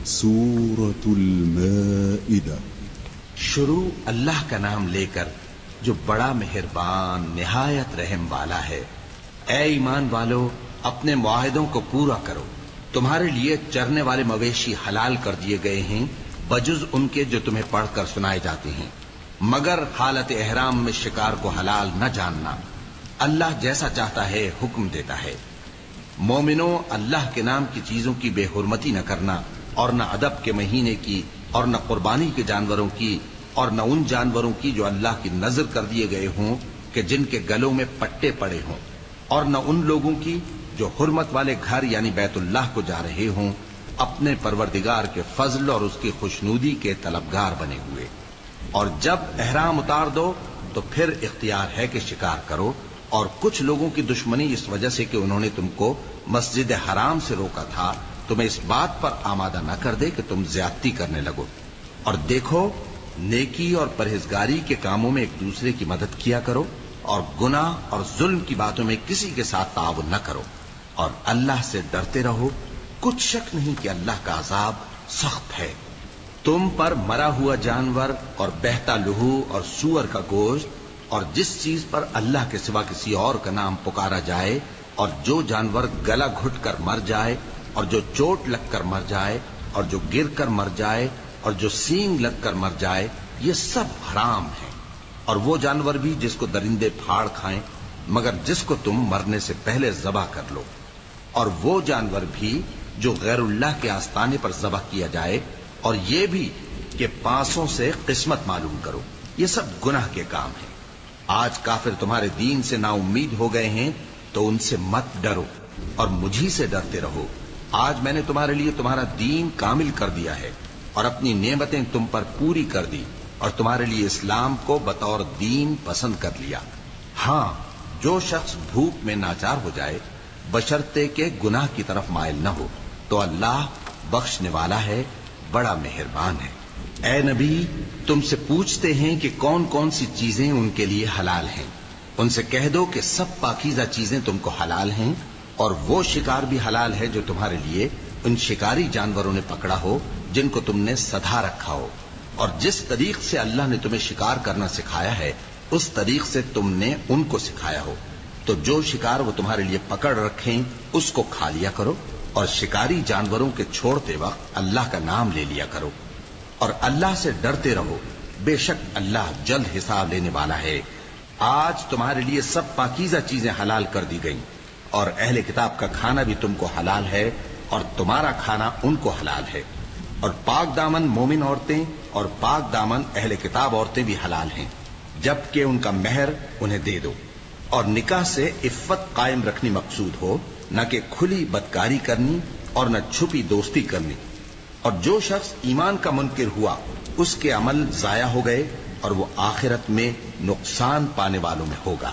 سورة المائدة۔ شروع اللہ کا نام لے کر جو بڑا مہربان نہایت رحم والا ہے۔ اے ایمان والو، اپنے معاہدوں کو پورا کرو۔ تمہارے لیے چرنے والے مویشی حلال کر دیے گئے ہیں بجز ان کے جو تمہیں پڑھ کر سنائے جاتے ہیں، مگر حالت احرام میں شکار کو حلال نہ جاننا۔ اللہ جیسا چاہتا ہے حکم دیتا ہے۔ مومنوں، اللہ کے نام کی چیزوں کی بے حرمتی نہ کرنا، اور نہ ادب کے مہینے کی، اور نہ قربانی کے جانوروں کی، اور نہ ان جانوروں کی جو اللہ کی نذر کر دیے گئے ہوں کہ جن کے گلوں میں پٹے پڑے ہوں، اور نہ ان لوگوں کی جو حرمت والے گھر یعنی بیت اللہ کو جا رہے ہوں اپنے پروردگار کے فضل اور اس کی خوشنودی کے طلبگار بنے ہوئے۔ اور جب احرام اتار دو تو پھر اختیار ہے کہ شکار کرو، اور کچھ لوگوں کی دشمنی اس وجہ سے کہ انہوں نے تم کو مسجد حرام سے روکا تھا تمہیں اس بات پر آمادہ نہ کر دے کہ تم زیادتی کرنے لگو۔ اور دیکھو، نیکی اور پرہیزگاری کے کاموں میں ایک دوسرے کی مدد کیا کرو، اور گناہ اور ظلم کی باتوں میں کسی کے ساتھ تعاون نہ کرو، اور اللہ سے ڈرتے رہو۔ کچھ شک نہیں کہ اللہ کا عذاب سخت ہے۔ تم پر مرا ہوا جانور اور بہتا لہو اور سور کا گوشت اور جس چیز پر اللہ کے سوا کسی اور کا نام پکارا جائے، اور جو جانور گلا گھٹ کر مر جائے، اور جو چوٹ لگ کر مر جائے، اور جو گر کر مر جائے، اور جو سینگ لگ کر مر جائے، یہ سب حرام ہیں۔ اور وہ جانور بھی جس کو درندے پھاڑ کھائیں، مگر جس کو تم مرنے سے پہلے ذبح کر لو۔ اور وہ جانور بھی جو غیر اللہ کے آستانے پر ذبح کیا جائے، اور یہ بھی کہ پانسوں سے قسمت معلوم کرو، یہ سب گناہ کے کام ہیں۔ آج کافر تمہارے دین سے نا امید ہو گئے ہیں تو ان سے مت ڈرو اور مجھی سے ڈرتے رہو۔ آج میں نے تمہارے لیے تمہارا دین کامل کر دیا ہے اور اپنی نعمتیں تم پر پوری کر دی، اور تمہارے لیے اسلام کو بطور دین پسند کر لیا۔ ہاں، جو شخص بھوک میں ناچار ہو جائے بشرطے کہ گناہ کی طرف مائل نہ ہو تو اللہ بخشنے والا ہے، بڑا مہربان ہے۔ اے نبی، تم سے پوچھتے ہیں کہ کون کون سی چیزیں ان کے لیے حلال ہیں۔ ان سے کہہ دو کہ سب پاکیزہ چیزیں تم کو حلال ہیں، اور وہ شکار بھی حلال ہے جو تمہارے لیے ان شکاری جانوروں نے پکڑا ہو جن کو تم نے سدھا رکھا ہو، اور جس طریق سے اللہ نے تمہیں شکار کرنا سکھایا ہے اس طریق سے تم نے ان کو سکھایا ہو۔ تو جو شکار وہ تمہارے لیے پکڑ رکھیں اس کو کھا لیا کرو، اور شکاری جانوروں کے چھوڑتے وقت اللہ کا نام لے لیا کرو، اور اللہ سے ڈرتے رہو، بے شک اللہ جلد حساب لینے والا ہے۔ آج تمہارے لیے سب پاکیزہ چیزیں حلال کر دی گئیں، اور اہل کتاب کا کھانا بھی تم کو حلال ہے اور تمہارا کھانا ان کو حلال ہے، اور پاک دامن مومن عورتیں اور پاک دامن اہل کتاب عورتیں بھی حلال ہیں، جبکہ ان کا مہر انہیں دے دو۔ اور نکاح سے عفت قائم رکھنی مقصود ہو، نہ کہ کھلی بدکاری کرنی اور نہ چھپی دوستی کرنی۔ اور جو شخص ایمان کا منکر ہوا اس کے عمل ضائع ہو گئے اور وہ آخرت میں نقصان پانے والوں میں ہوگا۔